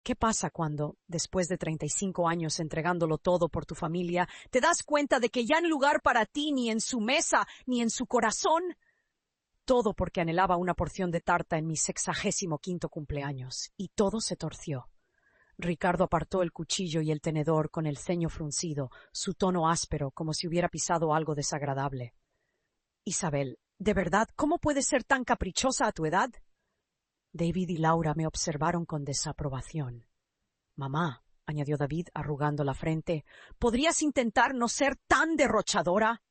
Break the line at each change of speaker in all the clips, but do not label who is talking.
¿Qué pasa cuando, después de 35 años entregándolo todo por tu familia, te das cuenta de que ya no hay lugar para ti ni en su mesa, ni en su corazón? Todo porque anhelaba una porción de tarta en mi 65º cumpleaños, y todo se torció. Ricardo apartó el cuchillo y el tenedor con el ceño fruncido, su tono áspero, como si hubiera pisado algo desagradable. Isabel, ¿de verdad cómo puedes ser tan caprichosa a tu edad? David y Laura me observaron con desaprobación. Mamá, añadió David arrugando la frente, ¿podrías intentar no ser tan derrochadora?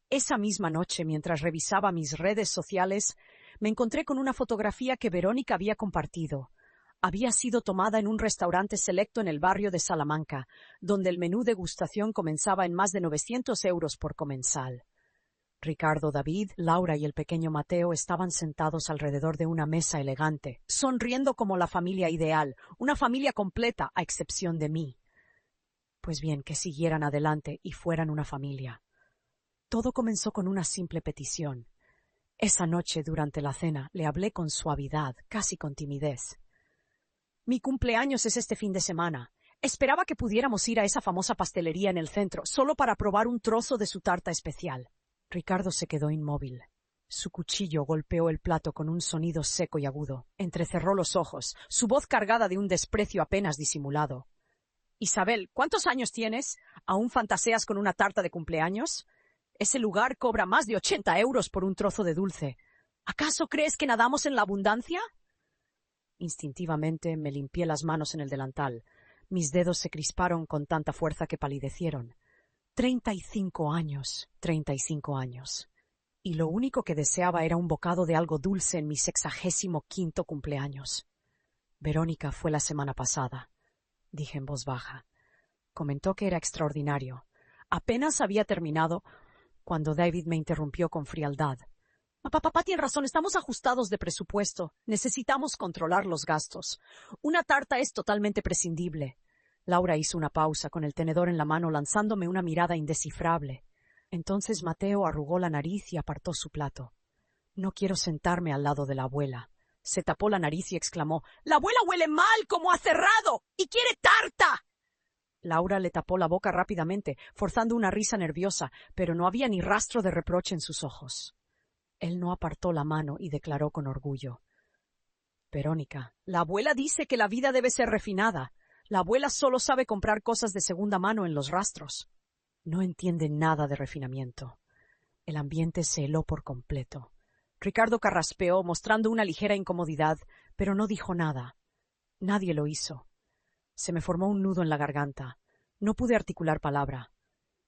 Esa misma noche, mientras revisaba mis redes sociales, me encontré con una fotografía que Verónica había compartido. Había sido tomada en un restaurante selecto en el barrio de Salamanca, donde el menú degustación comenzaba en más de 900 euros por comensal. Ricardo, David, Laura y el pequeño Mateo estaban sentados alrededor de una mesa elegante, sonriendo como la familia ideal, una familia completa a excepción de mí. Pues bien, que siguieran adelante y fueran una familia. Todo comenzó con una simple petición. Esa noche, durante la cena, le hablé con suavidad, casi con timidez. Mi cumpleaños es este fin de semana. Esperaba que pudiéramos ir a esa famosa pastelería en el centro, solo para probar un trozo de su tarta especial. Ricardo se quedó inmóvil. Su cuchillo golpeó el plato con un sonido seco y agudo. Entrecerró los ojos, su voz cargada de un desprecio apenas disimulado. Isabel, ¿cuántos años tienes? ¿Aún fantaseas con una tarta de cumpleaños? Ese lugar cobra más de 80 euros por un trozo de dulce. ¿Acaso crees que nadamos en la abundancia? Instintivamente me limpié las manos en el delantal. Mis dedos se crisparon con tanta fuerza que palidecieron. 35 años. Y lo único que deseaba era un bocado de algo dulce en mi 65º cumpleaños. Verónica fue la semana pasada, dije en voz baja. Comentó que era extraordinario. Apenas había terminado cuando David me interrumpió con frialdad. Papá tiene razón, estamos ajustados de presupuesto. Necesitamos controlar los gastos. Una tarta es totalmente prescindible. Laura hizo una pausa con el tenedor en la mano, lanzándome una mirada indescifrable. Entonces Mateo arrugó la nariz y apartó su plato. No quiero sentarme al lado de la abuela. Se tapó la nariz y exclamó, «¡La abuela huele mal, como a cerrado! ¡Y quiere tarta!». Laura le tapó la boca rápidamente, forzando una risa nerviosa, pero no había ni rastro de reproche en sus ojos. Él no apartó la mano y declaró con orgullo, «Verónica, la abuela dice que la vida debe ser refinada. La abuela solo sabe comprar cosas de segunda mano en los rastros. No entiende nada de refinamiento». El ambiente se heló por completo. Ricardo carraspeó, mostrando una ligera incomodidad, pero no dijo nada. Nadie lo hizo. Se me formó un nudo en la garganta. No pude articular palabra.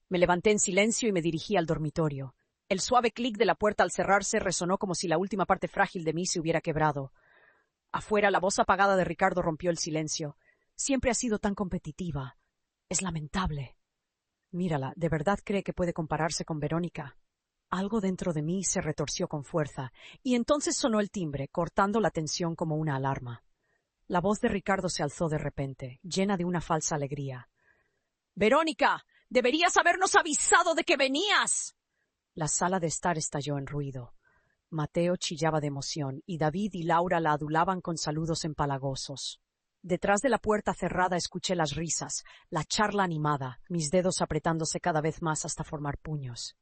Me levanté en silencio y me dirigí al dormitorio. El suave clic de la puerta al cerrarse resonó como si la última parte frágil de mí se hubiera quebrado. Afuera, la voz apagada de Ricardo rompió el silencio. Siempre ha sido tan competitiva. Es lamentable. Mírala, ¿de verdad cree que puede compararse con Verónica? Algo dentro de mí se retorció con fuerza, y entonces sonó el timbre, cortando la tensión como una alarma. La voz de Ricardo se alzó de repente, llena de una falsa alegría. «¡Verónica! ¡Deberías habernos avisado de que venías!». La sala de estar estalló en ruido. Mateo chillaba de emoción, y David y Laura la adulaban con saludos empalagosos. Detrás de la puerta cerrada escuché las risas, la charla animada, mis dedos apretándose cada vez más hasta formar puños.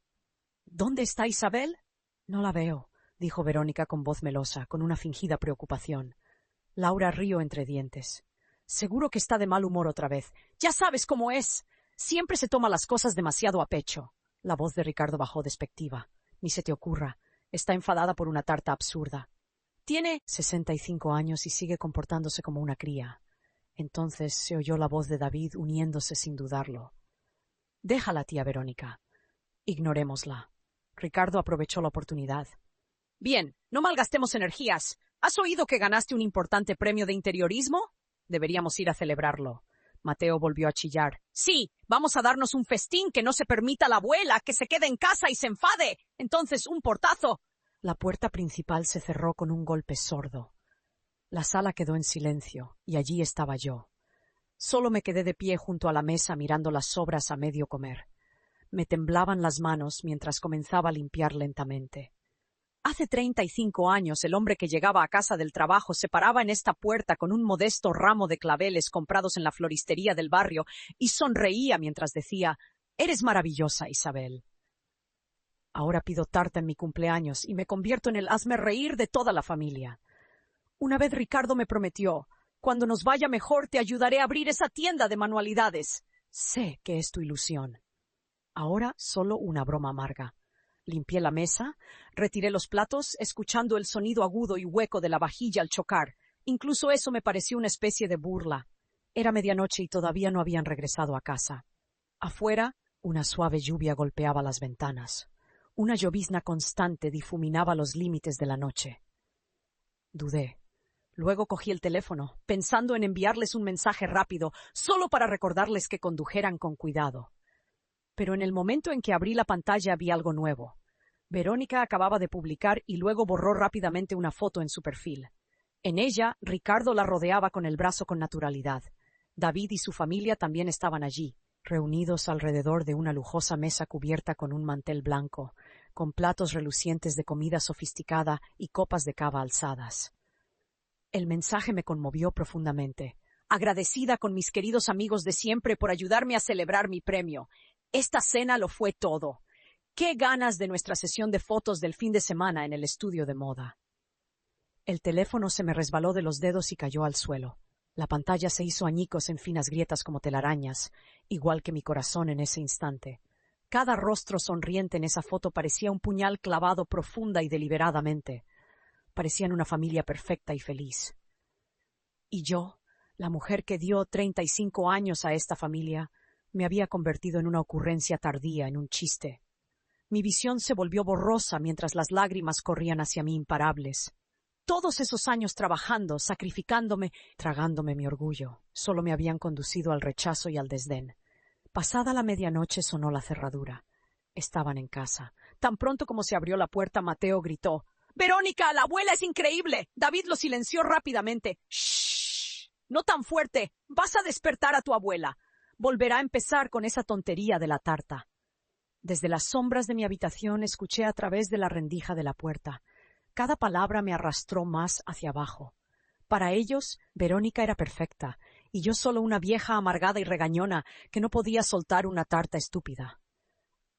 «¿Dónde está Isabel?». «No la veo», dijo Verónica con voz melosa, con una fingida preocupación. Laura rió entre dientes. «Seguro que está de mal humor otra vez. Ya sabes cómo es. Siempre se toma las cosas demasiado a pecho». La voz de Ricardo bajó despectiva. «Ni se te ocurra. Está enfadada por una tarta absurda. Tiene 65 años y sigue comportándose como una cría». Entonces se oyó la voz de David uniéndose sin dudarlo. «Déjala, tía Verónica. Ignorémosla». Ricardo aprovechó la oportunidad. «Bien, no malgastemos energías. ¿Has oído que ganaste un importante premio de interiorismo? Deberíamos ir a celebrarlo». Mateo volvió a chillar. «Sí, vamos a darnos un festín, que no se permita a la abuela que se quede en casa y se enfade. Entonces, un portazo». La puerta principal se cerró con un golpe sordo. La sala quedó en silencio, y allí estaba yo. Solo me quedé de pie junto a la mesa mirando las sobras a medio comer. Me temblaban las manos mientras comenzaba a limpiar lentamente. Hace 35 años el hombre que llegaba a casa del trabajo se paraba en esta puerta con un modesto ramo de claveles comprados en la floristería del barrio y sonreía mientras decía: «Eres maravillosa, Isabel». Ahora pido tarta en mi cumpleaños y me convierto en el hazmerreír de toda la familia. Una vez Ricardo me prometió: «Cuando nos vaya mejor te ayudaré a abrir esa tienda de manualidades». Sé que es tu ilusión. Ahora solo una broma amarga. Limpié la mesa, retiré los platos, escuchando el sonido agudo y hueco de la vajilla al chocar. Incluso eso me pareció una especie de burla. Era medianoche y todavía no habían regresado a casa. Afuera, una suave lluvia golpeaba las ventanas. Una llovizna constante difuminaba los límites de la noche. Dudé. Luego cogí el teléfono, pensando en enviarles un mensaje rápido, solo para recordarles que condujeran con cuidado. Pero en el momento en que abrí la pantalla vi algo nuevo. Verónica acababa de publicar y luego borró rápidamente una foto en su perfil. En ella, Ricardo la rodeaba con el brazo con naturalidad. David y su familia también estaban allí, reunidos alrededor de una lujosa mesa cubierta con un mantel blanco, con platos relucientes de comida sofisticada y copas de cava alzadas. El mensaje me conmovió profundamente. Agradecida con mis queridos amigos de siempre por ayudarme a celebrar mi premio. Esta cena lo fue todo. ¡Qué ganas de nuestra sesión de fotos del fin de semana en el estudio de moda! El teléfono se me resbaló de los dedos y cayó al suelo. La pantalla se hizo añicos en finas grietas como telarañas, igual que mi corazón en ese instante. Cada rostro sonriente en esa foto parecía un puñal clavado profunda y deliberadamente. Parecían una familia perfecta y feliz. Y yo, la mujer que dio 35 años a esta familia, me había convertido en una ocurrencia tardía, en un chiste. Mi visión se volvió borrosa mientras las lágrimas corrían hacia mí imparables. Todos esos años trabajando, sacrificándome, tragándome mi orgullo, solo me habían conducido al rechazo y al desdén. Pasada la medianoche sonó la cerradura. Estaban en casa. Tan pronto como se abrió la puerta, Mateo gritó: «¡Verónica, la abuela es increíble!». David lo silenció rápidamente. «¡Shh! No tan fuerte. Vas a despertar a tu abuela. Volverá a empezar con esa tontería de la tarta». Desde las sombras de mi habitación escuché a través de la rendija de la puerta. Cada palabra me arrastró más hacia abajo. Para ellos, Verónica era perfecta, y yo solo una vieja amargada y regañona que no podía soltar una tarta estúpida.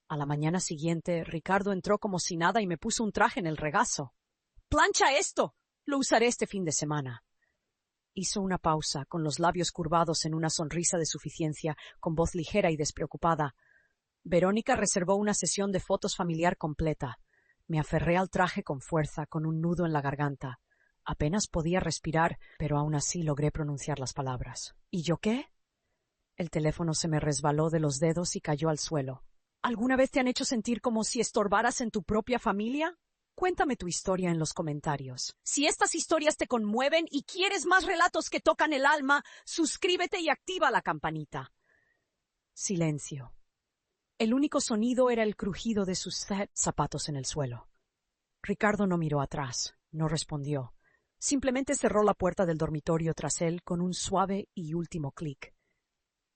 A la mañana siguiente, Ricardo entró como si nada y me puso un traje en el regazo. «¡Plancha esto! Lo usaré este fin de semana». Hizo una pausa, con los labios curvados en una sonrisa de suficiencia, con voz ligera y despreocupada. Verónica reservó una sesión de fotos familiar completa. Me aferré al traje con fuerza, con un nudo en la garganta. Apenas podía respirar, pero aún así logré pronunciar las palabras. ¿Y yo qué? El teléfono se me resbaló de los dedos y cayó al suelo. ¿Alguna vez te han hecho sentir como si estorbaras en tu propia familia? Cuéntame tu historia en los comentarios. Si estas historias te conmueven y quieres más relatos que tocan el alma, suscríbete y activa la campanita. Silencio. El único sonido era el crujido de sus zapatos en el suelo. Ricardo no miró atrás, no respondió. Simplemente cerró la puerta del dormitorio tras él con un suave y último clic.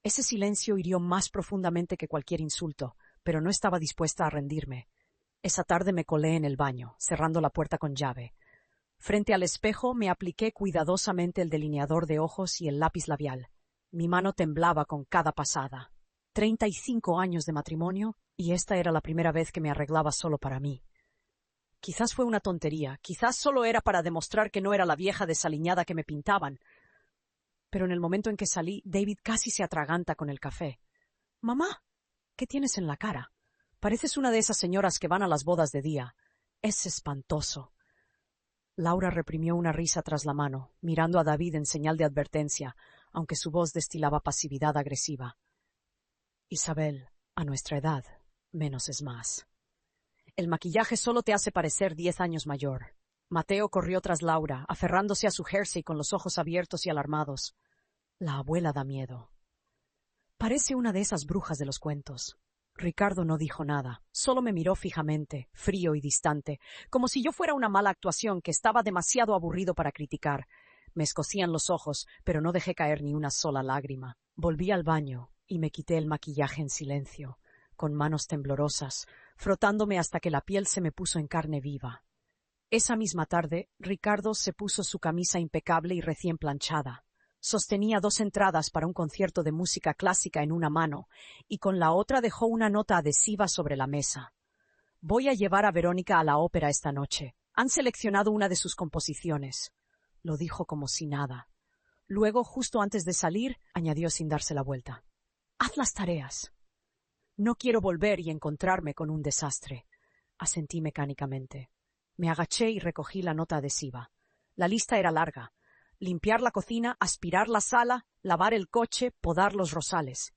Ese silencio hirió más profundamente que cualquier insulto, pero no estaba dispuesta a rendirme. Esa tarde me colé en el baño, cerrando la puerta con llave. Frente al espejo me apliqué cuidadosamente el delineador de ojos y el lápiz labial. Mi mano temblaba con cada pasada. 35 años de matrimonio, y esta era la primera vez que me arreglaba solo para mí. Quizás fue una tontería, quizás solo era para demostrar que no era la vieja desaliñada que me pintaban. Pero en el momento en que salí, David casi se atraganta con el café. «Mamá, ¿qué tienes en la cara? Pareces una de esas señoras que van a las bodas de día. Es espantoso». Laura reprimió una risa tras la mano, mirando a David en señal de advertencia, aunque su voz destilaba pasividad agresiva. «Isabel, a nuestra edad, menos es más. El maquillaje solo te hace parecer 10 años mayor». Mateo corrió tras Laura, aferrándose a su jersey con los ojos abiertos y alarmados. «La abuela da miedo. Parece una de esas brujas de los cuentos». Ricardo no dijo nada, solo me miró fijamente, frío y distante, como si yo fuera una mala actuación que estaba demasiado aburrido para criticar. Me escocían los ojos, pero no dejé caer ni una sola lágrima. Volví al baño y me quité el maquillaje en silencio, con manos temblorosas, frotándome hasta que la piel se me puso en carne viva. Esa misma tarde, Ricardo se puso su camisa impecable y recién planchada. Sostenía 2 entradas para un concierto de música clásica en una mano, y con la otra dejó una nota adhesiva sobre la mesa. «Voy a llevar a Verónica a la ópera esta noche. Han seleccionado una de sus composiciones», lo dijo como si nada. Luego, justo antes de salir, añadió sin darse la vuelta: «Haz las tareas». «No quiero volver y encontrarme con un desastre», asentí mecánicamente. Me agaché y recogí la nota adhesiva. La lista era larga: limpiar la cocina, aspirar la sala, lavar el coche, podar los rosales.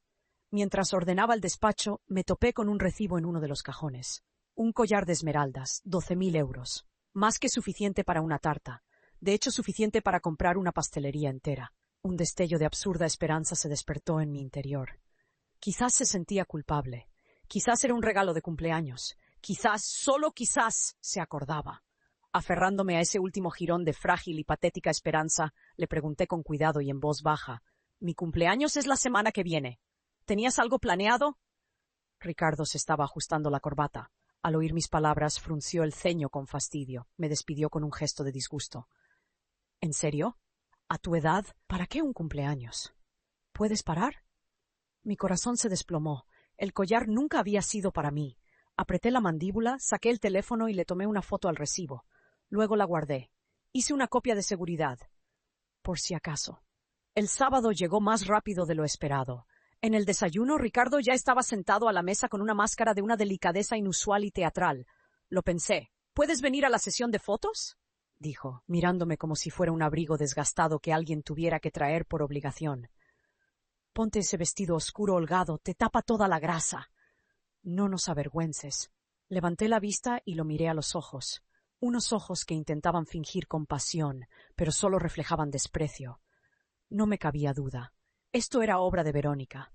Mientras ordenaba el despacho, me topé con un recibo en uno de los cajones. Un collar de esmeraldas, 12.000 euros. Más que suficiente para una tarta. De hecho, suficiente para comprar una pastelería entera. Un destello de absurda esperanza se despertó en mi interior. Quizás se sentía culpable. Quizás era un regalo de cumpleaños. Quizás, solo quizás, se acordaba. Aferrándome a ese último jirón de frágil y patética esperanza, le pregunté con cuidado y en voz baja: «Mi cumpleaños es la semana que viene. ¿Tenías algo planeado?» Ricardo se estaba ajustando la corbata. Al oír mis palabras, frunció el ceño con fastidio. Me despidió con un gesto de disgusto. «¿En serio? ¿A tu edad? ¿Para qué un cumpleaños? ¿Puedes parar?» Mi corazón se desplomó. El collar nunca había sido para mí. Apreté la mandíbula, saqué el teléfono y le tomé una foto al recibo. Luego la guardé. Hice una copia de seguridad. Por si acaso. El sábado llegó más rápido de lo esperado. En el desayuno, Ricardo ya estaba sentado a la mesa con una máscara de una delicadeza inusual y teatral. Lo pensé. «¿Puedes venir a la sesión de fotos?», dijo, mirándome como si fuera un abrigo desgastado que alguien tuviera que traer por obligación. «Ponte ese vestido oscuro holgado, te tapa toda la grasa». «No nos avergüences». Levanté la vista y lo miré a los ojos. Unos ojos que intentaban fingir compasión, pero solo reflejaban desprecio. No me cabía duda. Esto era obra de Verónica.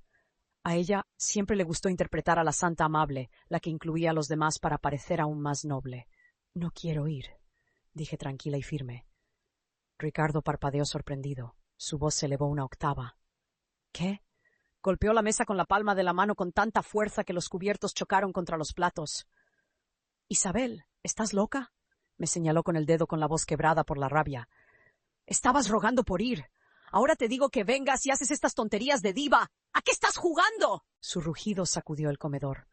A ella siempre le gustó interpretar a la santa amable, la que incluía a los demás para parecer aún más noble. «No quiero ir», dije tranquila y firme. Ricardo parpadeó sorprendido. Su voz se elevó una octava. «¿Qué?» Golpeó la mesa con la palma de la mano con tanta fuerza que los cubiertos chocaron contra los platos. «Isabel, ¿estás loca?», me señaló con el dedo con la voz quebrada por la rabia. «Estabas rogando por ir. Ahora te digo que vengas y haces estas tonterías de diva. ¿A qué estás jugando?». Su rugido sacudió el comedor.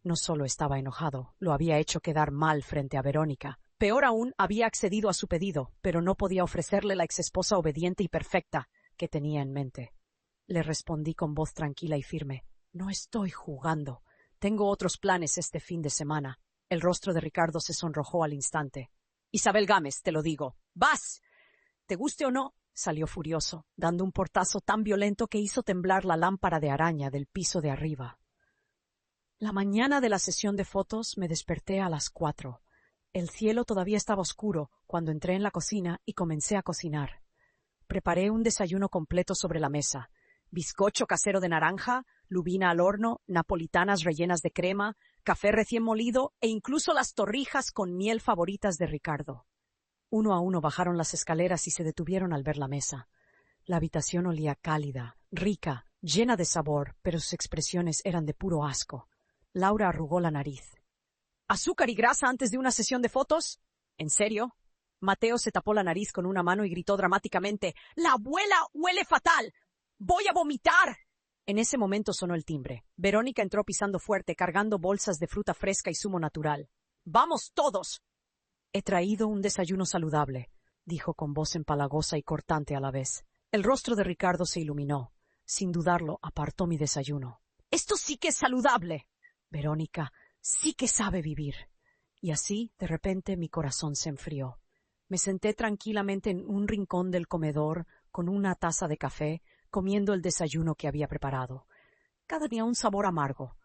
No solo estaba enojado, lo había hecho quedar mal frente a Verónica. Peor aún, había accedido a su pedido, pero no podía ofrecerle la exesposa obediente y perfecta que tenía en mente. Le respondí con voz tranquila y firme: «No estoy jugando. Tengo otros planes este fin de semana». El rostro de Ricardo se sonrojó al instante. «Isabel Gámez, te lo digo. ¡Vas! Te guste o no», salió furioso, dando un portazo tan violento que hizo temblar la lámpara de araña del piso de arriba. La mañana de la sesión de fotos me desperté a las 4. El cielo todavía estaba oscuro cuando entré en la cocina y comencé a cocinar. Preparé un desayuno completo sobre la mesa: bizcocho casero de naranja, lubina al horno, napolitanas rellenas de crema, café recién molido e incluso las torrijas con miel favoritas de Ricardo. Uno a uno bajaron las escaleras y se detuvieron al ver la mesa. La habitación olía cálida, rica, llena de sabor, pero sus expresiones eran de puro asco. Laura arrugó la nariz. «¿Azúcar y grasa antes de una sesión de fotos? ¿En serio?» Mateo se tapó la nariz con una mano y gritó dramáticamente: «¡La abuela huele fatal! ¡Voy a vomitar!». En ese momento sonó el timbre. Verónica entró pisando fuerte, cargando bolsas de fruta fresca y zumo natural. «¡Vamos todos!». «He traído un desayuno saludable», dijo con voz empalagosa y cortante a la vez. El rostro de Ricardo se iluminó. Sin dudarlo, apartó mi desayuno. «¡Esto sí que es saludable! Verónica sí que sabe vivir». Y así, de repente, mi corazón se enfrió. Me senté tranquilamente en un rincón del comedor, con una taza de café, comiendo el desayuno que había preparado. Cada día un sabor amargo.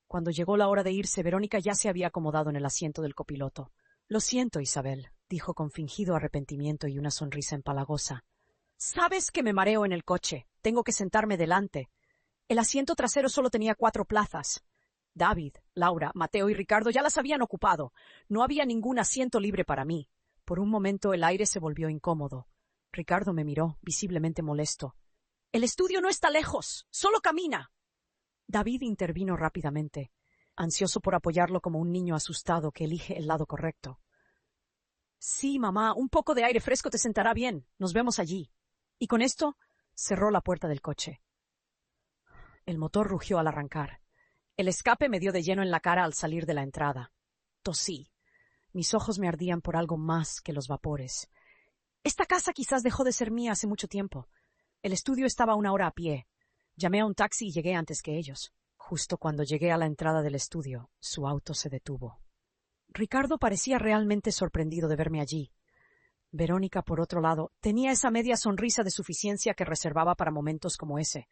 Cuando llegó la hora de irse, Verónica ya se había acomodado en el asiento del copiloto. «Lo siento, Isabel», dijo con fingido arrepentimiento y una sonrisa empalagosa. «Sabes que me mareo en el coche. Tengo que sentarme delante. El asiento trasero solo tenía 4 plazas. David, Laura, Mateo y Ricardo ya las habían ocupado. No había ningún asiento libre para mí». Por un momento el aire se volvió incómodo. Ricardo me miró, visiblemente molesto. «El estudio no está lejos. Solo camina». David intervino rápidamente, ansioso por apoyarlo como un niño asustado que elige el lado correcto. Sí, mamá, un poco de aire fresco te sentará bien. Nos vemos allí. Y con esto cerró la puerta del coche. El motor rugió al arrancar. El escape me dio de lleno en la cara al salir de la entrada. Tosí. Mis ojos me ardían por algo más que los vapores. Esta casa quizás dejó de ser mía hace mucho tiempo. El estudio estaba a 1 hora a pie. Llamé a un taxi y llegué antes que ellos. Justo cuando llegué a la entrada del estudio, su auto se detuvo. Ricardo parecía realmente sorprendido de verme allí. Verónica, por otro lado, tenía esa media sonrisa de suficiencia que reservaba para momentos como ese.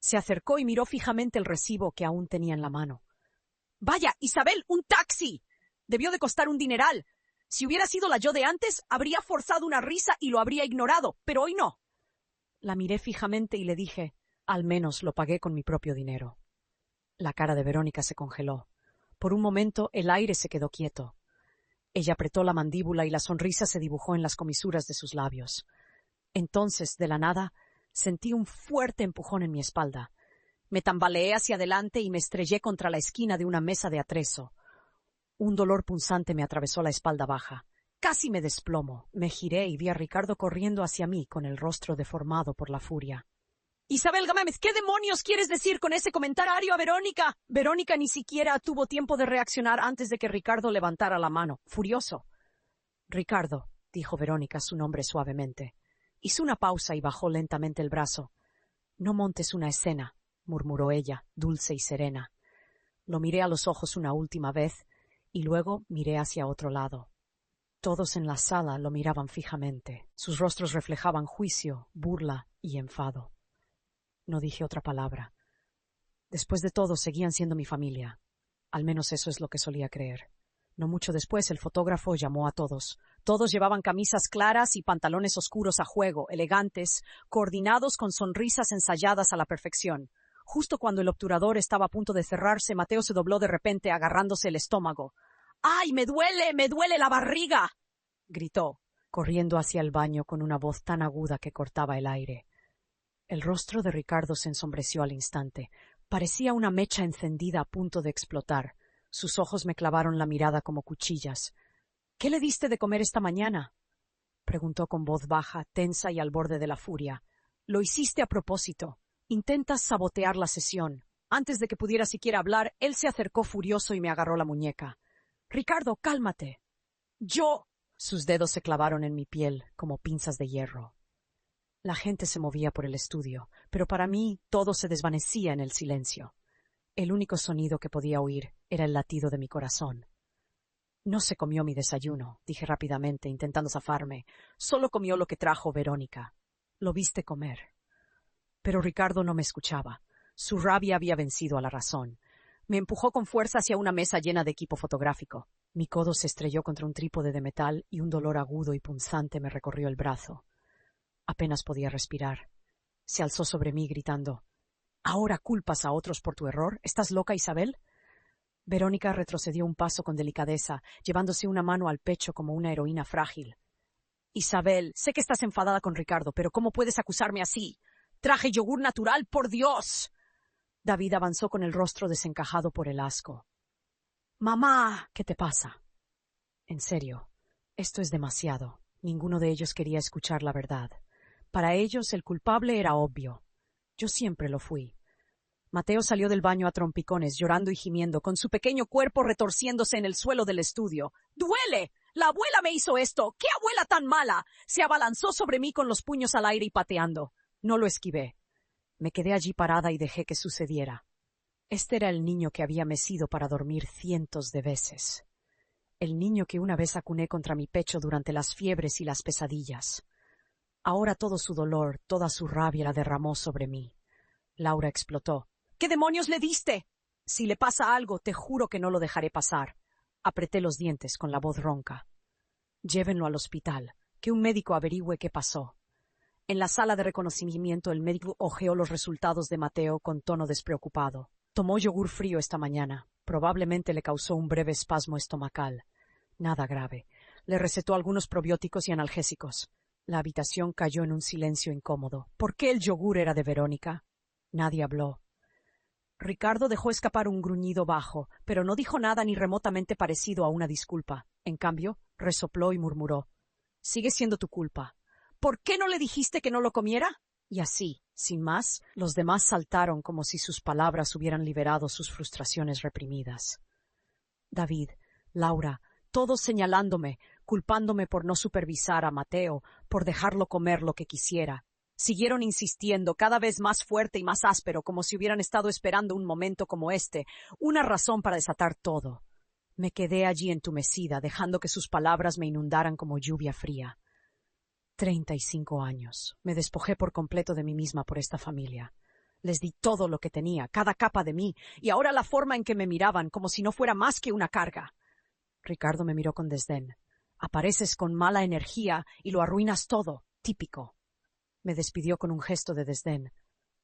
Se acercó y miró fijamente el recibo que aún tenía en la mano. —¡Vaya, Isabel, un taxi! Debió de costar un dineral. Si hubiera sido la yo de antes, habría forzado una risa y lo habría ignorado, pero hoy no. La miré fijamente y le dije, al menos lo pagué con mi propio dinero. La cara de Verónica se congeló. Por un momento el aire se quedó quieto. Ella apretó la mandíbula y la sonrisa se dibujó en las comisuras de sus labios. Entonces, de la nada, sentí un fuerte empujón en mi espalda. Me tambaleé hacia adelante y me estrellé contra la esquina de una mesa de atrezo. Un dolor punzante me atravesó la espalda baja. Casi me desplomo. Me giré y vi a Ricardo corriendo hacia mí con el rostro deformado por la furia. —Isabel Gámez, ¿qué demonios quieres decir con ese comentario a Verónica? Verónica ni siquiera tuvo tiempo de reaccionar antes de que Ricardo levantara la mano, furioso. —Ricardo —dijo Verónica su nombre suavemente. Hizo una pausa y bajó lentamente el brazo. —No montes una escena —murmuró ella, dulce y serena. Lo miré a los ojos una última vez y luego miré hacia otro lado. Todos en la sala lo miraban fijamente. Sus rostros reflejaban juicio, burla y enfado. No dije otra palabra. Después de todo, seguían siendo mi familia. Al menos eso es lo que solía creer. No mucho después, el fotógrafo llamó a todos. Todos llevaban camisas claras y pantalones oscuros a juego, elegantes, coordinados con sonrisas ensayadas a la perfección. Justo cuando el obturador estaba a punto de cerrarse, Mateo se dobló de repente, agarrándose el estómago. —¡Ay, me duele la barriga! —gritó, corriendo hacia el baño con una voz tan aguda que cortaba el aire. El rostro de Ricardo se ensombreció al instante. Parecía una mecha encendida a punto de explotar. Sus ojos me clavaron la mirada como cuchillas. —¿Qué le diste de comer esta mañana? —preguntó con voz baja, tensa y al borde de la furia. —Lo hiciste a propósito. Intentas sabotear la sesión. Antes de que pudiera siquiera hablar, él se acercó furioso y me agarró la muñeca. —Ricardo, cálmate. —¡Yo! Sus dedos se clavaron en mi piel como pinzas de hierro. La gente se movía por el estudio, pero para mí todo se desvanecía en el silencio. El único sonido que podía oír era el latido de mi corazón. —No se comió mi desayuno —dije rápidamente, intentando zafarme—. Solo comió lo que trajo Verónica. Lo viste comer. Pero Ricardo no me escuchaba. Su rabia había vencido a la razón. Me empujó con fuerza hacia una mesa llena de equipo fotográfico. Mi codo se estrelló contra un trípode de metal y un dolor agudo y punzante me recorrió el brazo. Apenas podía respirar. Se alzó sobre mí gritando: —¿Ahora culpas a otros por tu error? ¿Estás loca, Isabel? Verónica retrocedió un paso con delicadeza, llevándose una mano al pecho como una heroína frágil. —Isabel, sé que estás enfadada con Ricardo, pero ¿cómo puedes acusarme así? Traje yogur natural, por Dios. David avanzó con el rostro desencajado por el asco. —Mamá. ¿Qué te pasa? En serio, esto es demasiado. Ninguno de ellos quería escuchar la verdad. Para ellos el culpable era obvio. Yo siempre lo fui. Mateo salió del baño a trompicones, llorando y gimiendo, con su pequeño cuerpo retorciéndose en el suelo del estudio. —¡Duele! ¡La abuela me hizo esto! ¡Qué abuela tan mala! Se abalanzó sobre mí con los puños al aire y pateando. No lo esquivé. Me quedé allí parada y dejé que sucediera. Este era el niño que había mecido para dormir cientos de veces. El niño que una vez acuné contra mi pecho durante las fiebres y las pesadillas. Ahora todo su dolor, toda su rabia la derramó sobre mí. Laura explotó. —¿Qué demonios le diste? Si le pasa algo, te juro que no lo dejaré pasar. Apreté los dientes con la voz ronca. Llévenlo al hospital, que un médico averigüe qué pasó. En la sala de reconocimiento el médico hojeó los resultados de Mateo con tono despreocupado. Tomó yogur frío esta mañana. Probablemente le causó un breve espasmo estomacal. Nada grave. Le recetó algunos probióticos y analgésicos. La habitación cayó en un silencio incómodo. ¿Por qué el yogur era de Verónica? Nadie habló. Ricardo dejó escapar un gruñido bajo, pero no dijo nada ni remotamente parecido a una disculpa. En cambio, Resopló y murmuró. Sigue siendo tu culpa. ¿Por qué no le dijiste que no lo comiera? Y así, sin más, los demás saltaron como si sus palabras hubieran liberado sus frustraciones reprimidas. David, Laura, todos señalándome, culpándome por no supervisar a Mateo, por dejarlo comer lo que quisiera. Siguieron insistiendo, cada vez más fuerte y más áspero, como si hubieran estado esperando un momento como este, una razón para desatar todo. Me quedé allí entumecida, dejando que sus palabras me inundaran como lluvia fría. 35 años. Me despojé por completo de mí misma por esta familia. Les di todo lo que tenía, cada capa de mí, y ahora la forma en que me miraban, como si no fuera más que una carga. Ricardo me miró con desdén. Apareces con mala energía y lo arruinas todo. Típico. Me despidió con un gesto de desdén.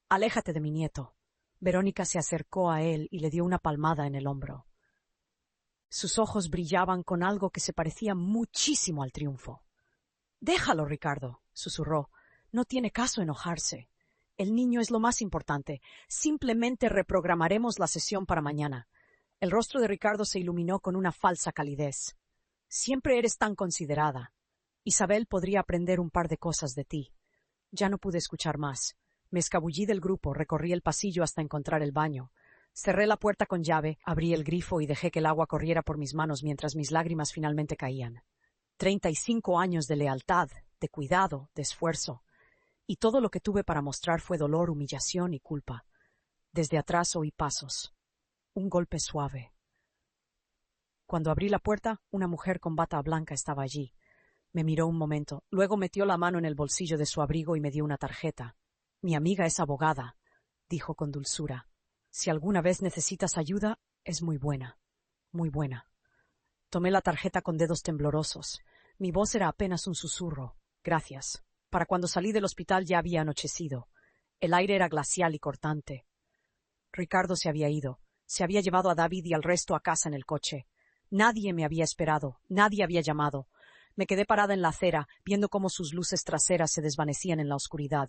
Aléjate de mi nieto. Verónica se acercó a él y le dio una palmada en el hombro. Sus ojos brillaban con algo que se parecía muchísimo al triunfo. Déjalo, Ricardo, susurró. No tiene caso enojarse. El niño es lo más importante. Simplemente reprogramaremos la sesión para mañana. El rostro de Ricardo se iluminó con una falsa calidez. Siempre eres tan considerada. Isabel podría aprender un par de cosas de ti. Ya no pude escuchar más. Me escabullí del grupo, recorrí el pasillo hasta encontrar el baño. Cerré la puerta con llave, abrí el grifo y dejé que el agua corriera por mis manos mientras mis lágrimas finalmente caían. 35 años de lealtad, de cuidado, de esfuerzo. Y todo lo que tuve para mostrar fue dolor, humillación y culpa. Desde atrás oí pasos. Un golpe suave. Cuando abrí la puerta, una mujer con bata blanca estaba allí. Me miró un momento, luego metió la mano en el bolsillo de su abrigo y me dio una tarjeta. Mi amiga es abogada, dijo con dulzura. Si alguna vez necesitas ayuda, es muy buena, muy buena. Tomé la tarjeta con dedos temblorosos. Mi voz era apenas un susurro. Gracias. Para cuando salí del hospital ya había anochecido. El aire era glacial y cortante. Ricardo se había ido. Se había llevado a David y al resto a casa en el coche. Nadie me había esperado, nadie había llamado. Me quedé parada en la acera, viendo cómo sus luces traseras se desvanecían en la oscuridad,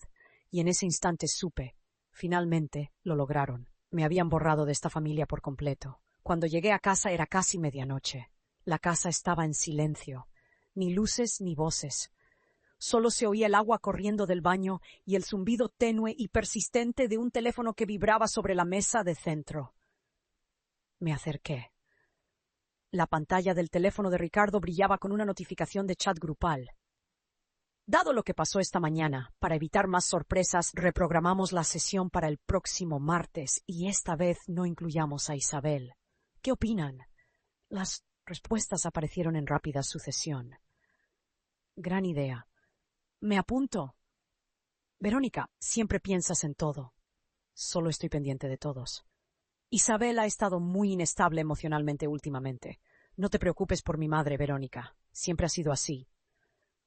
y en ese instante supe. Finalmente lo lograron. Me habían borrado de esta familia por completo. Cuando llegué a casa era casi medianoche. La casa estaba en silencio. Ni luces ni voces. Solo se oía el agua corriendo del baño y el zumbido tenue y persistente de un teléfono que vibraba sobre la mesa de centro. Me acerqué. La pantalla del teléfono de Ricardo brillaba con una notificación de chat grupal. Dado lo que pasó esta mañana, para evitar más sorpresas, reprogramamos la sesión para el próximo martes y esta vez no incluyamos a Isabel. ¿Qué opinan? Las respuestas aparecieron en rápida sucesión. Gran idea. Me apunto. Verónica, siempre piensas en todo. Solo estoy pendiente de todos. Isabel ha estado muy inestable emocionalmente últimamente. No te preocupes por mi madre, Verónica. Siempre ha sido así.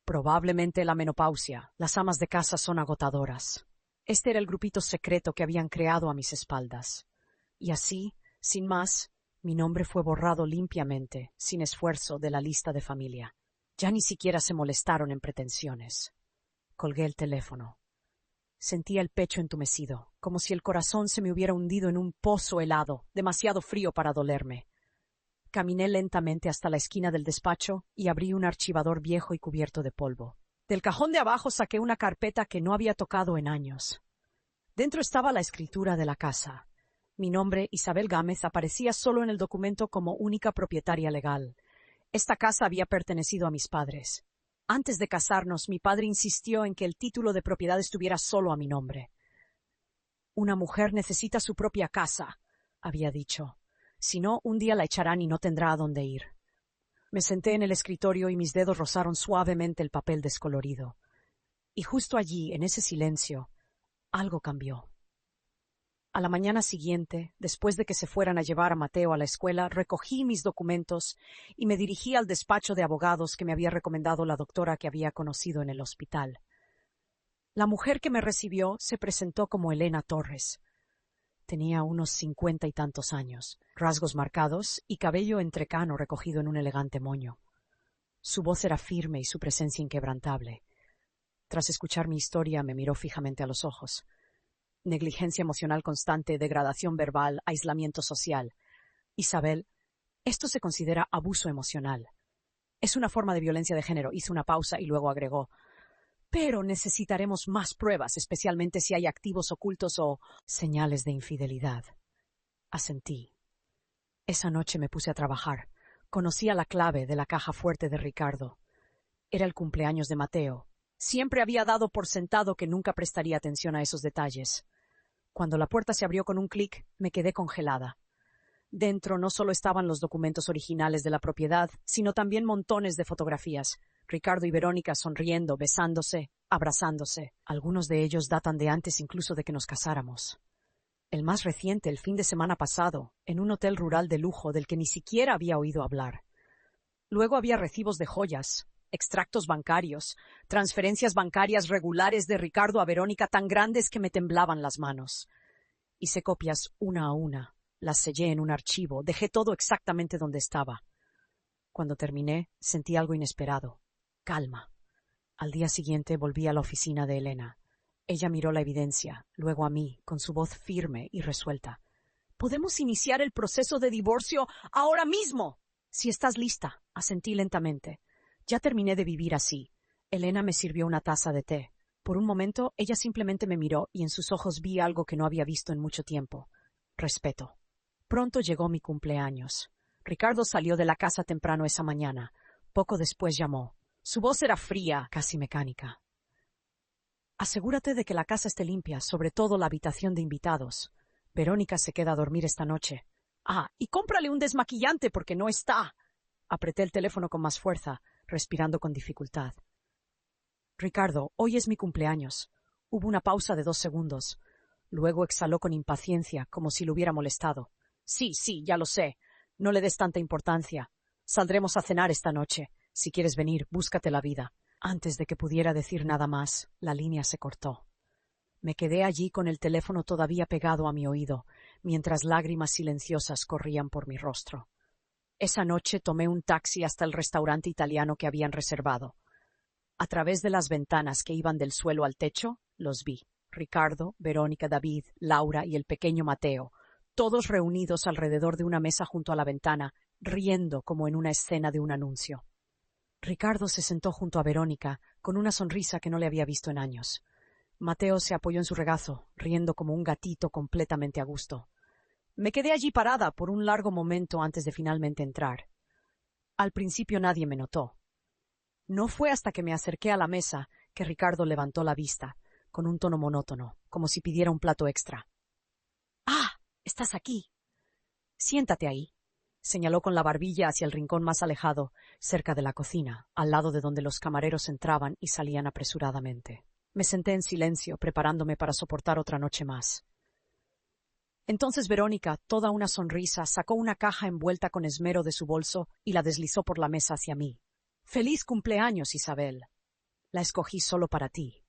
Probablemente la menopausia. Las amas de casa son agotadoras. Este era el grupito secreto que habían creado a mis espaldas. Y así, sin más, mi nombre fue borrado limpiamente, sin esfuerzo, de la lista de familia. Ya ni siquiera se molestaron en pretensiones. Colgué el teléfono. Sentía el pecho entumecido, como si el corazón se me hubiera hundido en un pozo helado, demasiado frío para dolerme. Caminé lentamente hasta la esquina del despacho y abrí un archivador viejo y cubierto de polvo. Del cajón de abajo saqué una carpeta que no había tocado en años. Dentro estaba la escritura de la casa. Mi nombre, Isabel Gámez, aparecía solo en el documento como única propietaria legal. Esta casa había pertenecido a mis padres. Antes de casarnos, mi padre insistió en que el título de propiedad estuviera solo a mi nombre. Una mujer necesita su propia casa, había dicho. Si no, un día la echarán y no tendrá a dónde ir. Me senté en el escritorio y mis dedos rozaron suavemente el papel descolorido. Y justo allí, en ese silencio, algo cambió. A la mañana siguiente, después de que se fueran a llevar a Mateo a la escuela, recogí mis documentos y me dirigí al despacho de abogados que me había recomendado la doctora que había conocido en el hospital. La mujer que me recibió se presentó como Elena Torres. Tenía unos 50 y tantos años, rasgos marcados y cabello entrecano recogido en un elegante moño. Su voz era firme y su presencia inquebrantable. Tras escuchar mi historia, me miró fijamente a los ojos. Negligencia emocional constante, degradación verbal, aislamiento social. Isabel, esto se considera abuso emocional. Es una forma de violencia de género. Hizo una pausa y luego agregó: pero necesitaremos más pruebas, especialmente si hay activos ocultos o señales de infidelidad. Asentí. Esa noche me puse a trabajar. Conocía la clave de la caja fuerte de Ricardo. Era el cumpleaños de Mateo. Siempre había dado por sentado que nunca prestaría atención a esos detalles. Cuando la puerta se abrió con un clic, me quedé congelada. Dentro no solo estaban los documentos originales de la propiedad, sino también montones de fotografías. Ricardo y Verónica sonriendo, besándose, abrazándose. Algunos de ellos datan de antes incluso de que nos casáramos. El más reciente, el fin de semana pasado, en un hotel rural de lujo del que ni siquiera había oído hablar. Luego había recibos de joyas, extractos bancarios, transferencias bancarias regulares de Ricardo a Verónica tan grandes que me temblaban las manos. Hice copias una a una, las sellé en un archivo, dejé todo exactamente donde estaba. Cuando terminé, sentí algo inesperado. Calma. Al día siguiente volví a la oficina de Elena. Ella miró la evidencia, luego a mí, con su voz firme y resuelta. «¡Podemos iniciar el proceso de divorcio ahora mismo!» «Si estás lista», asentí lentamente. Ya terminé de vivir así. Elena me sirvió una taza de té. Por un momento, ella simplemente me miró y en sus ojos vi algo que no había visto en mucho tiempo. Respeto. Pronto llegó mi cumpleaños. Ricardo salió de la casa temprano esa mañana. Poco después llamó. Su voz era fría, casi mecánica. «Asegúrate de que la casa esté limpia, sobre todo la habitación de invitados. Verónica se queda a dormir esta noche. Ah, y cómprale un desmaquillante porque no está». Apreté el teléfono con más fuerza, respirando con dificultad. «Ricardo, hoy es mi cumpleaños». Hubo una pausa de 2 segundos. Luego exhaló con impaciencia, como si lo hubiera molestado. Sí, ya lo sé. No le des tanta importancia. Saldremos a cenar esta noche. Si quieres venir, búscate la vida». Antes de que pudiera decir nada más, la línea se cortó. Me quedé allí con el teléfono todavía pegado a mi oído, mientras lágrimas silenciosas corrían por mi rostro. Esa noche tomé un taxi hasta el restaurante italiano que habían reservado. A través de las ventanas que iban del suelo al techo, los vi. Ricardo, Verónica, David, Laura y el pequeño Mateo, todos reunidos alrededor de una mesa junto a la ventana, riendo como en una escena de un anuncio. Ricardo se sentó junto a Verónica, con una sonrisa que no le había visto en años. Mateo se apoyó en su regazo, riendo como un gatito completamente a gusto. Me quedé allí parada por un largo momento antes de finalmente entrar. Al principio nadie me notó. No fue hasta que me acerqué a la mesa que Ricardo levantó la vista, con un tono monótono, como si pidiera un plato extra. «¡Ah! Estás aquí. Siéntate ahí», señaló con la barbilla hacia el rincón más alejado, cerca de la cocina, al lado de donde los camareros entraban y salían apresuradamente. Me senté en silencio, preparándome para soportar otra noche más. Entonces Verónica, toda una sonrisa, sacó una caja envuelta con esmero de su bolso y la deslizó por la mesa hacia mí. «¡Feliz cumpleaños, Isabel! La escogí solo para ti».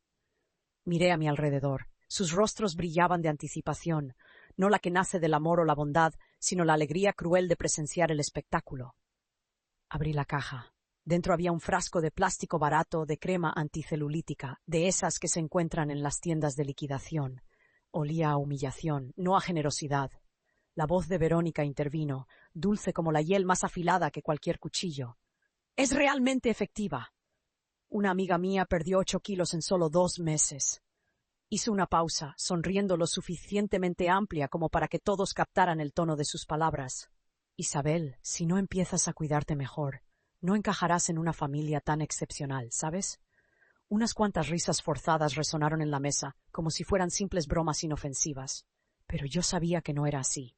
Miré a mi alrededor. Sus rostros brillaban de anticipación, no la que nace del amor o la bondad, sino la alegría cruel de presenciar el espectáculo. Abrí la caja. Dentro había un frasco de plástico barato de crema anticelulítica, de esas que se encuentran en las tiendas de liquidación. Olía a humillación, no a generosidad. La voz de Verónica intervino, dulce como la hiel más afilada que cualquier cuchillo. «Es realmente efectiva. Una amiga mía perdió 8 kilos en solo 2 meses». Hizo una pausa, sonriendo lo suficientemente amplia como para que todos captaran el tono de sus palabras. «Isabel, si no empiezas a cuidarte mejor, no encajarás en una familia tan excepcional, ¿sabes?» Unas cuantas risas forzadas resonaron en la mesa, como si fueran simples bromas inofensivas. Pero yo sabía que no era así.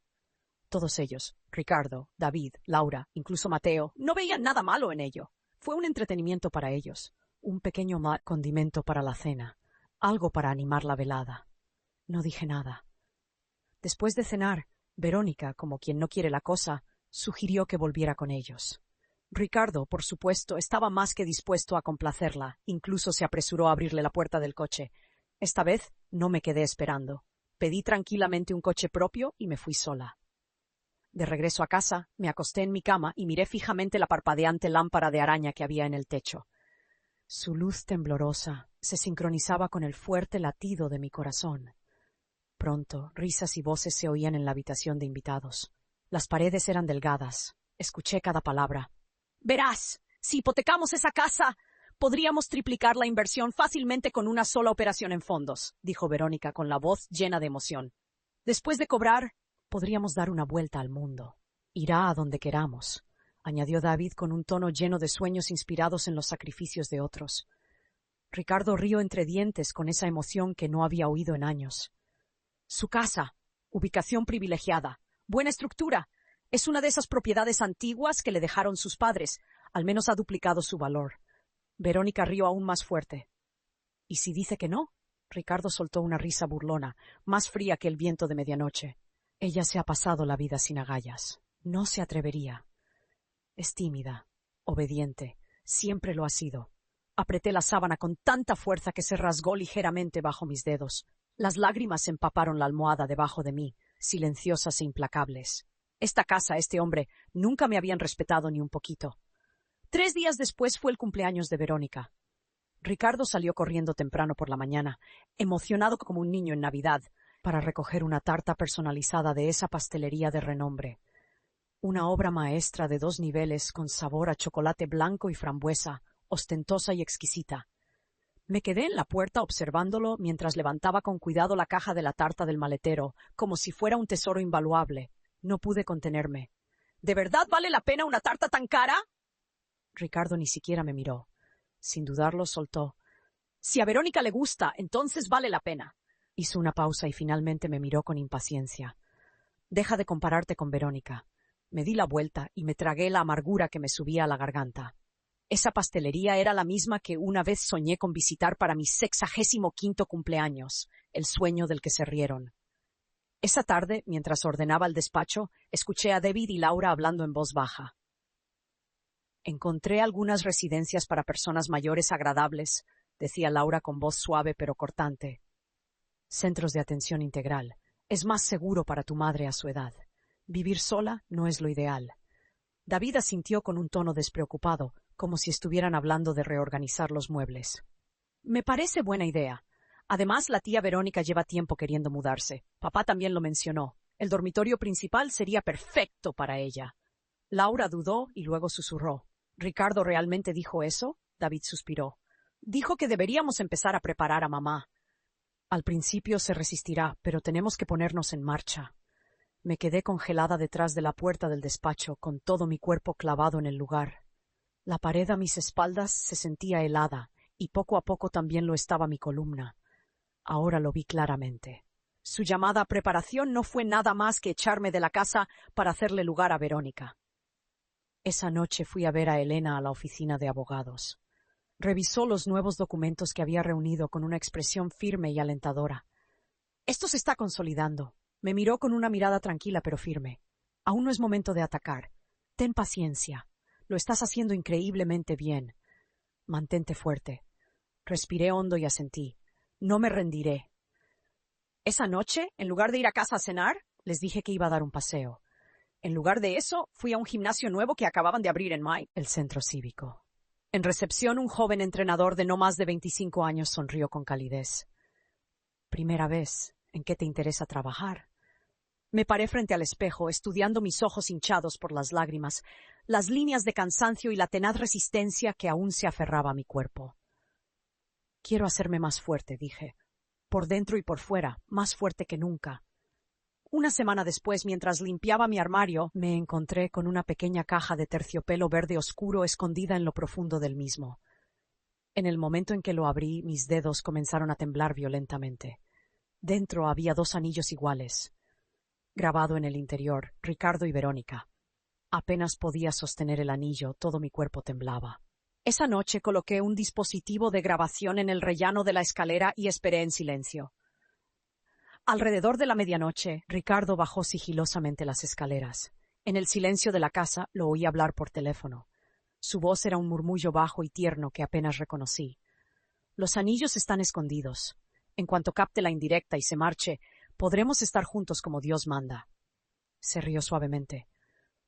Todos ellos, Ricardo, David, Laura, incluso Mateo, no veían nada malo en ello. Fue un entretenimiento para ellos, un pequeño condimento para la cena. Algo para animar la velada. No dije nada. Después de cenar, Verónica, como quien no quiere la cosa, sugirió que volviera con ellos. Ricardo, por supuesto, estaba más que dispuesto a complacerla, incluso se apresuró a abrirle la puerta del coche. Esta vez no me quedé esperando. Pedí tranquilamente un coche propio y me fui sola. De regreso a casa, me acosté en mi cama y miré fijamente la parpadeante lámpara de araña que había en el techo. Su luz temblorosa se sincronizaba con el fuerte latido de mi corazón. Pronto, risas y voces se oían en la habitación de invitados. Las paredes eran delgadas. Escuché cada palabra. «Verás, Si hipotecamos esa casa, podríamos triplicar la inversión fácilmente con una sola operación en fondos, dijo Verónica con la voz llena de emoción. Después de cobrar, podríamos dar una vuelta al mundo. Irá a donde queramos, añadió David con un tono lleno de sueños inspirados en los sacrificios de otros. Ricardo rió entre dientes con esa emoción que no había oído en años. Su casa, ubicación privilegiada, buena estructura, es una de esas propiedades antiguas que le dejaron sus padres, al menos ha duplicado su valor. Verónica rió aún más fuerte. ¿Y si dice que no? Ricardo soltó una risa burlona, más fría que el viento de medianoche. Ella se ha pasado la vida sin agallas. No se atrevería. Es tímida, obediente, siempre lo ha sido. Apreté la sábana con tanta fuerza que se rasgó ligeramente bajo mis dedos. Las lágrimas empaparon la almohada debajo de mí, silenciosas e implacables. Esta casa, este hombre, nunca me habían respetado ni un poquito. 3 días después fue el cumpleaños de Verónica. Ricardo salió corriendo temprano por la mañana, emocionado como un niño en Navidad, para recoger una tarta personalizada de esa pastelería de renombre. Una obra maestra de 2 niveles con sabor a chocolate blanco y frambuesa, ostentosa y exquisita. Me quedé en la puerta observándolo mientras levantaba con cuidado la caja de la tarta del maletero, como si fuera un tesoro invaluable. No pude contenerme. ¿De verdad vale la pena una tarta tan cara? Ricardo ni siquiera me miró. Sin dudarlo, soltó. Si a Verónica le gusta, entonces vale la pena. Hizo una pausa y finalmente me miró con impaciencia. Deja de compararte con Verónica. Me di la vuelta y me tragué la amargura que me subía a la garganta. Esa pastelería era la misma que una vez soñé con visitar para mi 65º cumpleaños, el sueño del que se rieron. Esa tarde, mientras ordenaba el despacho, escuché a David y Laura hablando en voz baja. Encontré algunas residencias para personas mayores agradables, decía Laura con voz suave pero cortante. Centros de atención integral. Es más seguro para tu madre a su edad. Vivir sola no es lo ideal. David asintió con un tono despreocupado, como si estuvieran hablando de reorganizar los muebles. Me parece buena idea. Además, la tía Verónica lleva tiempo queriendo mudarse. Papá también lo mencionó. El dormitorio principal sería perfecto para ella. Laura dudó y luego susurró. ¿Ricardo realmente dijo eso? David suspiró. Dijo que deberíamos empezar a preparar a mamá. Al principio se resistirá, pero tenemos que ponernos en marcha. Me quedé congelada detrás de la puerta del despacho, con todo mi cuerpo clavado en el lugar. La pared a mis espaldas se sentía helada, y poco a poco también lo estaba mi columna. Ahora lo vi claramente. Su llamada preparación no fue nada más que echarme de la casa para hacerle lugar a Verónica. Esa noche fui a ver a Elena a la oficina de abogados. Revisó los nuevos documentos que había reunido con una expresión firme y alentadora. Esto se está consolidando. Me miró con una mirada tranquila pero firme. Aún no es momento de atacar. Ten paciencia. Lo estás haciendo increíblemente bien. Mantente fuerte. Respiré hondo y asentí. No me rendiré. Esa noche, en lugar de ir a casa a cenar, les dije que iba a dar un paseo. En lugar de eso, fui a un gimnasio nuevo que acababan de abrir en May, el centro cívico. En recepción, un joven entrenador de no más de 25 años sonrió con calidez. Primera vez. ¿En qué te interesa trabajar? Me paré frente al espejo, estudiando mis ojos hinchados por las lágrimas, las líneas de cansancio y la tenaz resistencia que aún se aferraba a mi cuerpo. Quiero hacerme más fuerte, dije. Por dentro y por fuera, más fuerte que nunca. Una semana después, mientras limpiaba mi armario, me encontré con una pequeña caja de terciopelo verde oscuro escondida en lo profundo del mismo. En el momento en que lo abrí, mis dedos comenzaron a temblar violentamente. Dentro había 2 anillos iguales. Grabado en el interior, Ricardo y Verónica. Apenas podía sostener el anillo, todo mi cuerpo temblaba. Esa noche coloqué un dispositivo de grabación en el rellano de la escalera y esperé en silencio. Alrededor de la medianoche, Ricardo bajó sigilosamente las escaleras. En el silencio de la casa lo oí hablar por teléfono. Su voz era un murmullo bajo y tierno que apenas reconocí. Los anillos están escondidos. En cuanto capte la indirecta y se marche, podremos estar juntos como Dios manda. Se rió suavemente.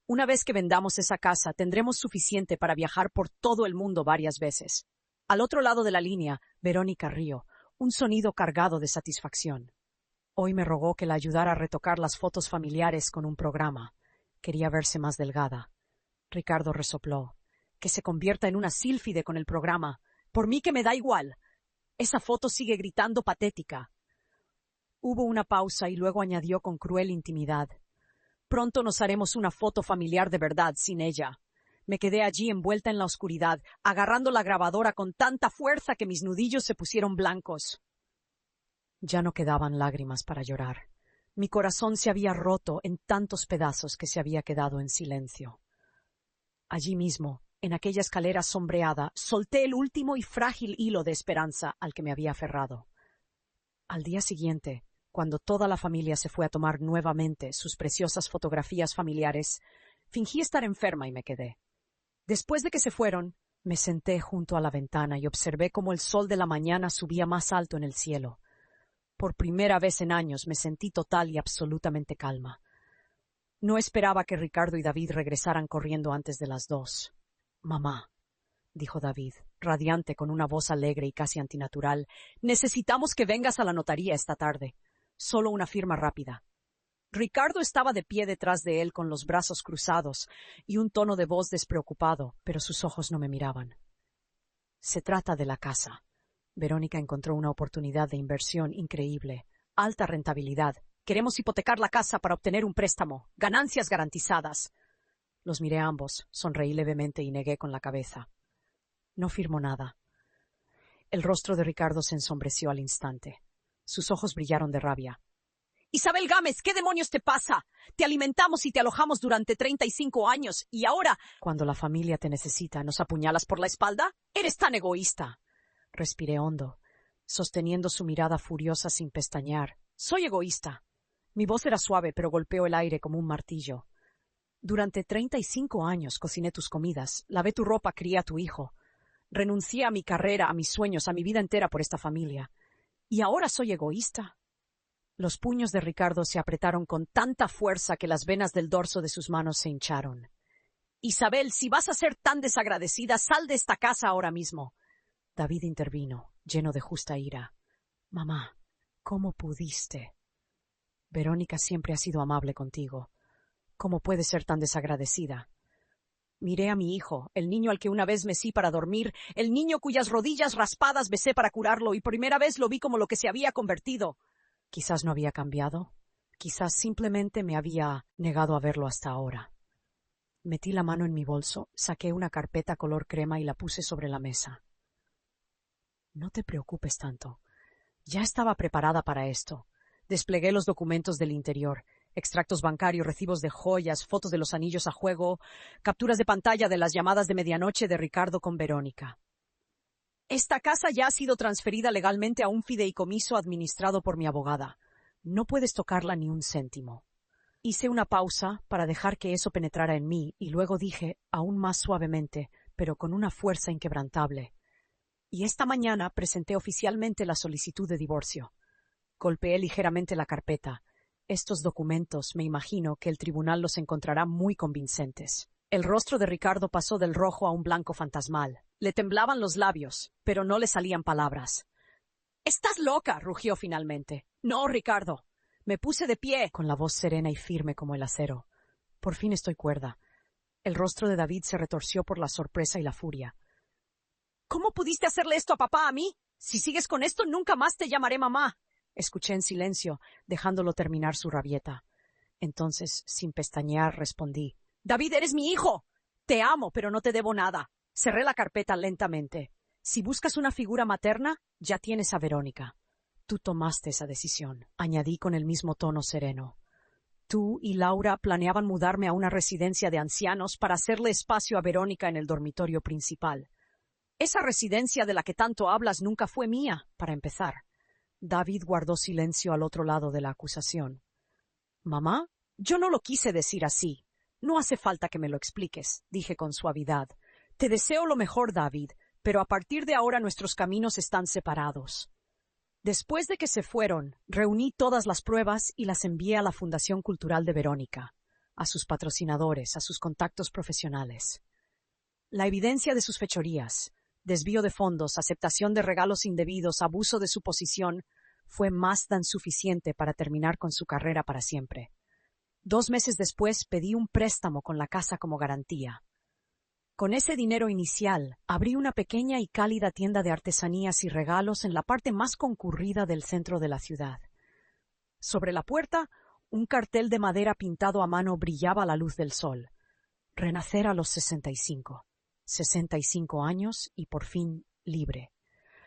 Una vez que vendamos esa casa, tendremos suficiente para viajar por todo el mundo varias veces. Al otro lado de la línea, Verónica rió, un sonido cargado de satisfacción. Hoy me rogó que la ayudara a retocar las fotos familiares con un programa. Quería verse más delgada. Ricardo resopló. Que se convierta en una sílfide con el programa. Por mí que me da igual. Esa foto sigue gritando patética. Hubo una pausa y luego añadió con cruel intimidad. Pronto nos haremos una foto familiar de verdad sin ella. Me quedé allí envuelta en la oscuridad, agarrando la grabadora con tanta fuerza que mis nudillos se pusieron blancos. Ya no quedaban lágrimas para llorar. Mi corazón se había roto en tantos pedazos que se había quedado en silencio. Allí mismo, en aquella escalera sombreada, solté el último y frágil hilo de esperanza al que me había aferrado. Al día siguiente, cuando toda la familia se fue a tomar nuevamente sus preciosas fotografías familiares, fingí estar enferma y me quedé. Después de que se fueron, me senté junto a la ventana y observé cómo el sol de la mañana subía más alto en el cielo. Por primera vez en años me sentí total y absolutamente calma. No esperaba que Ricardo y David regresaran corriendo antes de las 2. «Mamá», dijo David, radiante con una voz alegre y casi antinatural, «necesitamos que vengas a la notaría esta tarde. Solo una firma rápida». Ricardo estaba de pie detrás de él con los brazos cruzados y un tono de voz despreocupado, pero sus ojos no me miraban. «Se trata de la casa». Verónica encontró una oportunidad de inversión increíble. Alta rentabilidad. Queremos hipotecar la casa para obtener un préstamo. Ganancias garantizadas. Los miré a ambos, sonreí levemente y negué con la cabeza. No firmó nada. El rostro de Ricardo se ensombreció al instante. Sus ojos brillaron de rabia. «Isabel Gámez, ¿qué demonios te pasa? Te alimentamos y te alojamos durante 35 años y ahora, cuando la familia te necesita, ¿nos apuñalas por la espalda? ¡Eres tan egoísta!». Respiré hondo, sosteniendo su mirada furiosa sin pestañear. «Soy egoísta». Mi voz era suave, pero golpeó el aire como un martillo. «Durante 35 años cociné tus comidas, lavé tu ropa, crié a tu hijo. Renuncié a mi carrera, a mis sueños, a mi vida entera por esta familia. ¿Y ahora soy egoísta?». Los puños de Ricardo se apretaron con tanta fuerza que las venas del dorso de sus manos se hincharon. «Isabel, si vas a ser tan desagradecida, sal de esta casa ahora mismo». David intervino, lleno de justa ira. «Mamá, ¿cómo pudiste? Verónica siempre ha sido amable contigo. ¿Cómo puedes ser tan desagradecida?». Miré a mi hijo, el niño al que una vez mesí para dormir, el niño cuyas rodillas raspadas besé para curarlo, y por primera vez lo vi como lo que se había convertido. Quizás no había cambiado. Quizás simplemente me había negado a verlo hasta ahora. Metí la mano en mi bolso, saqué una carpeta color crema y la puse sobre la mesa. «No te preocupes tanto. Ya estaba preparada para esto». Desplegué los documentos del interior, extractos bancarios, recibos de joyas, fotos de los anillos a juego, capturas de pantalla de las llamadas de medianoche de Ricardo con Verónica. «Esta casa ya ha sido transferida legalmente a un fideicomiso administrado por mi abogada. No puedes tocarla ni un céntimo». Hice una pausa para dejar que eso penetrara en mí y luego dije, aún más suavemente, pero con una fuerza inquebrantable: «Y esta mañana presenté oficialmente la solicitud de divorcio». Golpeé ligeramente la carpeta. Estos documentos, me imagino que el tribunal los encontrará muy convincentes. El rostro de Ricardo pasó del rojo a un blanco fantasmal. Le temblaban los labios, pero no le salían palabras. «¡Estás loca!», rugió finalmente. «No, Ricardo». Me puse de pie, con la voz serena y firme como el acero. «Por fin estoy cuerda». El rostro de David se retorció por la sorpresa y la furia. «¿Cómo pudiste hacerle esto a papá, a mí? Si sigues con esto, nunca más te llamaré mamá». Escuché en silencio, dejándolo terminar su rabieta. Entonces, sin pestañear, respondí: «David, eres mi hijo. Te amo, pero no te debo nada». Cerré la carpeta lentamente. «Si buscas una figura materna, ya tienes a Verónica. Tú tomaste esa decisión», añadí con el mismo tono sereno. «Tú y Laura planeaban mudarme a una residencia de ancianos para hacerle espacio a Verónica en el dormitorio principal. Esa residencia de la que tanto hablas nunca fue mía, para empezar». David guardó silencio al otro lado de la acusación. «Mamá, yo no lo quise decir así. No hace falta que me lo expliques», dije con suavidad. «Te deseo lo mejor, David, pero a partir de ahora nuestros caminos están separados». Después de que se fueron, reuní todas las pruebas y las envié a la Fundación Cultural de Verónica, a sus patrocinadores, a sus contactos profesionales. La evidencia de sus fechorías, desvío de fondos, aceptación de regalos indebidos, abuso de su posición, fue más que suficiente para terminar con su carrera para siempre. 2 meses después pedí un préstamo con la casa como garantía. Con ese dinero inicial, abrí una pequeña y cálida tienda de artesanías y regalos en la parte más concurrida del centro de la ciudad. Sobre la puerta, un cartel de madera pintado a mano brillaba a la luz del sol. Renacer a los 65. 65 años y por fin libre.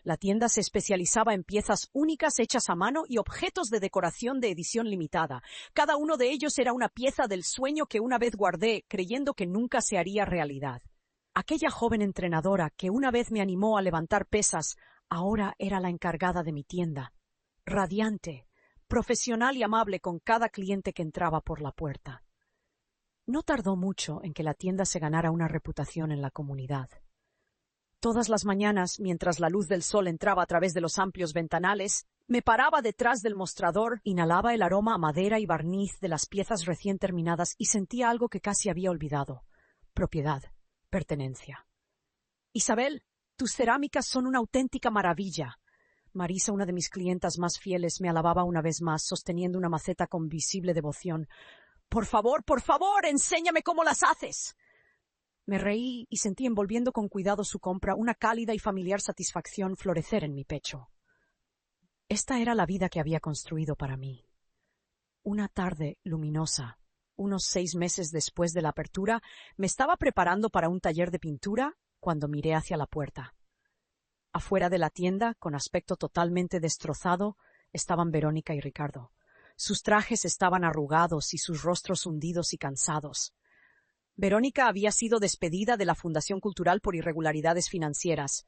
La tienda se especializaba en piezas únicas hechas a mano y objetos de decoración de edición limitada. Cada uno de ellos era una pieza del sueño que una vez guardé, creyendo que nunca se haría realidad. Aquella joven entrenadora que una vez me animó a levantar pesas, ahora era la encargada de mi tienda. Radiante, profesional y amable con cada cliente que entraba por la puerta. No tardó mucho en que la tienda se ganara una reputación en la comunidad. Todas las mañanas, mientras la luz del sol entraba a través de los amplios ventanales, me paraba detrás del mostrador, inhalaba el aroma a madera y barniz de las piezas recién terminadas y sentía algo que casi había olvidado. Propiedad, pertenencia. Isabel, tus cerámicas son una auténtica maravilla. Marisa, una de mis clientas más fieles, me alababa una vez más, sosteniendo una maceta con visible devoción. Por favor, enséñame cómo las haces. Me reí y sentí envolviendo con cuidado su compra una cálida y familiar satisfacción florecer en mi pecho. Esta era la vida que había construido para mí. Una tarde luminosa, unos 6 meses después de la apertura, me estaba preparando para un taller de pintura cuando miré hacia la puerta. Afuera de la tienda, con aspecto totalmente destrozado, estaban Verónica y Ricardo. Sus trajes estaban arrugados y sus rostros hundidos y cansados. Verónica había sido despedida de la Fundación Cultural por irregularidades financieras.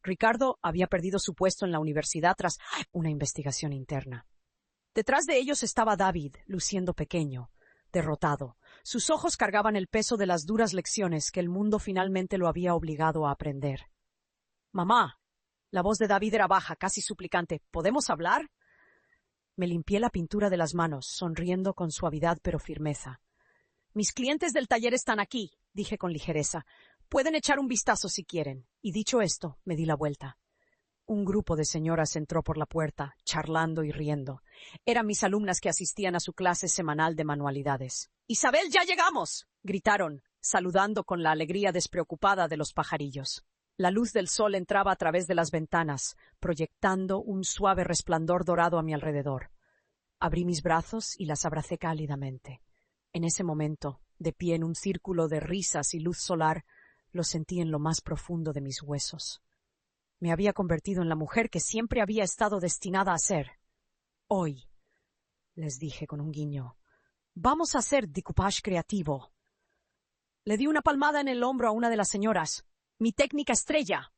Ricardo había perdido su puesto en la universidad tras una investigación interna. Detrás de ellos estaba David, luciendo pequeño, derrotado. Sus ojos cargaban el peso de las duras lecciones que el mundo finalmente lo había obligado a aprender. «Mamá». La voz de David era baja, casi suplicante. «¿Podemos hablar?» Me limpié la pintura de las manos, sonriendo con suavidad pero firmeza. «Mis clientes del taller están aquí», dije con ligereza. «Pueden echar un vistazo si quieren». Y dicho esto, me di la vuelta. Un grupo de señoras entró por la puerta, charlando y riendo. Eran mis alumnas que asistían a su clase semanal de manualidades. «¡Isabel, ya llegamos!», gritaron, saludando con la alegría despreocupada de los pajarillos. La luz del sol entraba a través de las ventanas, proyectando un suave resplandor dorado a mi alrededor. Abrí mis brazos y las abracé cálidamente. En ese momento, de pie en un círculo de risas y luz solar, lo sentí en lo más profundo de mis huesos. Me había convertido en la mujer que siempre había estado destinada a ser. «Hoy», les dije con un guiño, «vamos a hacer decoupage creativo». Le di una palmada en el hombro a una de las señoras. «¡Mi técnica estrella!».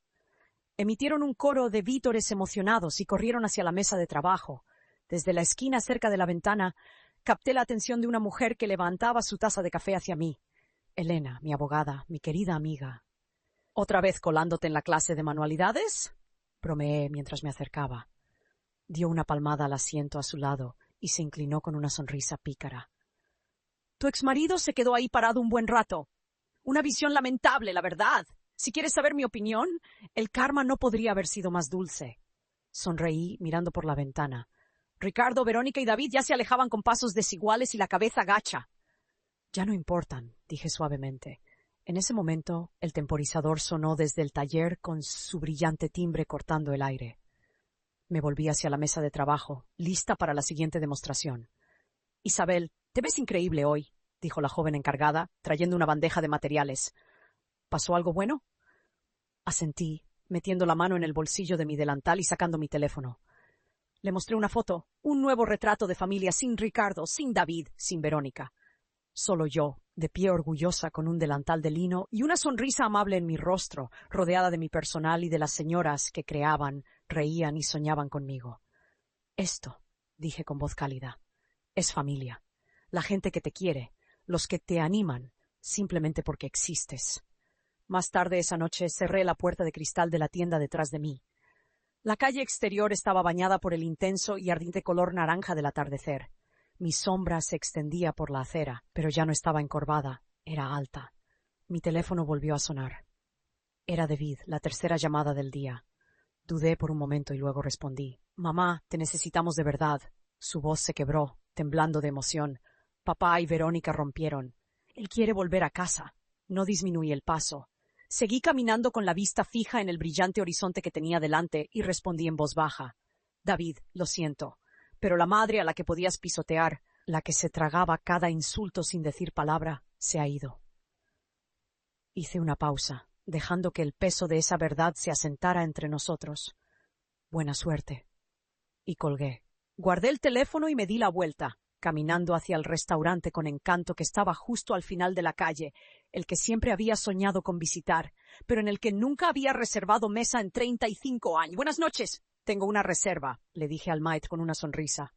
Emitieron un coro de vítores emocionados y corrieron hacia la mesa de trabajo. Desde la esquina cerca de la ventana, capté la atención de una mujer que levantaba su taza de café hacia mí. «Elena, mi abogada, mi querida amiga». «¿Otra vez colándote en la clase de manualidades?», bromeé mientras me acercaba. Dio una palmada al asiento a su lado y se inclinó con una sonrisa pícara. «Tu exmarido se quedó ahí parado un buen rato. Una visión lamentable, la verdad. Si quieres saber mi opinión, el karma no podría haber sido más dulce». Sonreí mirando por la ventana. Ricardo, Verónica y David ya se alejaban con pasos desiguales y la cabeza gacha. «Ya no importan», dije suavemente. En ese momento, el temporizador sonó desde el taller con su brillante timbre cortando el aire. Me volví hacia la mesa de trabajo, lista para la siguiente demostración. «Isabel, te ves increíble hoy», dijo la joven encargada, trayendo una bandeja de materiales. «¿Pasó algo bueno?». Asentí, metiendo la mano en el bolsillo de mi delantal y sacando mi teléfono. Le mostré una foto, un nuevo retrato de familia sin Ricardo, sin David, sin Verónica. Solo yo, de pie orgullosa con un delantal de lino y una sonrisa amable en mi rostro, rodeada de mi personal y de las señoras que creaban, reían y soñaban conmigo. «Esto», dije con voz cálida, «es familia. La gente que te quiere, los que te animan, simplemente porque existes». Más tarde esa noche cerré la puerta de cristal de la tienda detrás de mí. La calle exterior estaba bañada por el intenso y ardiente color naranja del atardecer. Mi sombra se extendía por la acera, pero ya no estaba encorvada, era alta. Mi teléfono volvió a sonar. Era David, la tercera llamada del día. Dudé por un momento y luego respondí. «Mamá, te necesitamos de verdad». Su voz se quebró, temblando de emoción. Papá y Verónica rompieron. «Él quiere volver a casa». No disminuí el paso. Seguí caminando con la vista fija en el brillante horizonte que tenía delante y respondí en voz baja. David, lo siento, pero la madre a la que podías pisotear, la que se tragaba cada insulto sin decir palabra, se ha ido. Hice una pausa, dejando que el peso de esa verdad se asentara entre nosotros. Buena suerte. Y colgué. Guardé el teléfono y me di la vuelta, caminando hacia el restaurante con encanto que estaba justo al final de la calle, el que siempre había soñado con visitar, pero en el que nunca había reservado mesa en 35 años. Buenas noches. Tengo una reserva, le dije al maître con una sonrisa.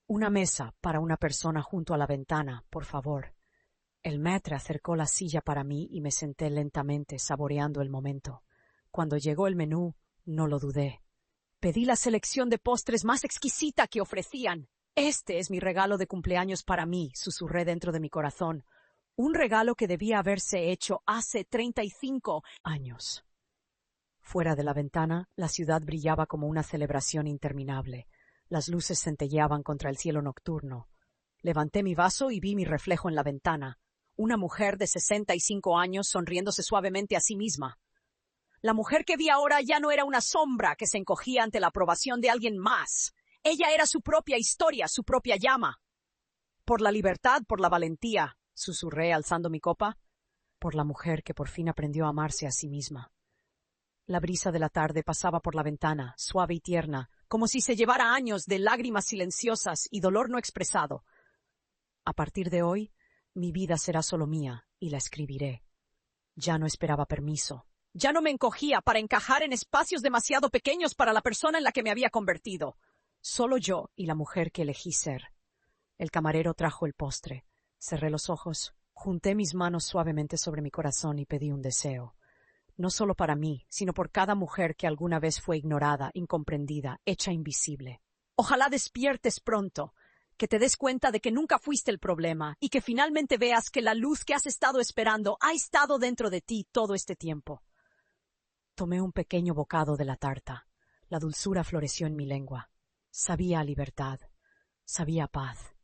Una mesa para una persona junto a la ventana, por favor. El maître acercó la silla para mí y me senté lentamente, saboreando el momento. Cuando llegó el menú, no lo dudé. Pedí la selección de postres más exquisita que ofrecían. Este es mi regalo de cumpleaños para mí, susurré dentro de mi corazón. Un regalo que debía haberse hecho hace 35 años. Fuera de la ventana, la ciudad brillaba como una celebración interminable. Las luces centelleaban contra el cielo nocturno. Levanté mi vaso y vi mi reflejo en la ventana. Una mujer de 65 años sonriéndose suavemente a sí misma. La mujer que vi ahora ya no era una sombra que se encogía ante la aprobación de alguien más. Ella era su propia historia, su propia llama. Por la libertad, por la valentía, susurré alzando mi copa. Por la mujer que por fin aprendió a amarse a sí misma. La brisa de la tarde pasaba por la ventana, suave y tierna, como si se llevara años de lágrimas silenciosas y dolor no expresado. A partir de hoy, mi vida será solo mía y la escribiré. Ya no esperaba permiso. Ya no me encogía para encajar en espacios demasiado pequeños para la persona en la que me había convertido. Solo yo y la mujer que elegí ser. El camarero trajo el postre. Cerré los ojos, junté mis manos suavemente sobre mi corazón y pedí un deseo. No solo para mí, sino por cada mujer que alguna vez fue ignorada, incomprendida, hecha invisible. Ojalá despiertes pronto, que te des cuenta de que nunca fuiste el problema y que finalmente veas que la luz que has estado esperando ha estado dentro de ti todo este tiempo. Tomé un pequeño bocado de la tarta. La dulzura floreció en mi lengua. Sabía a libertad, sabía a paz.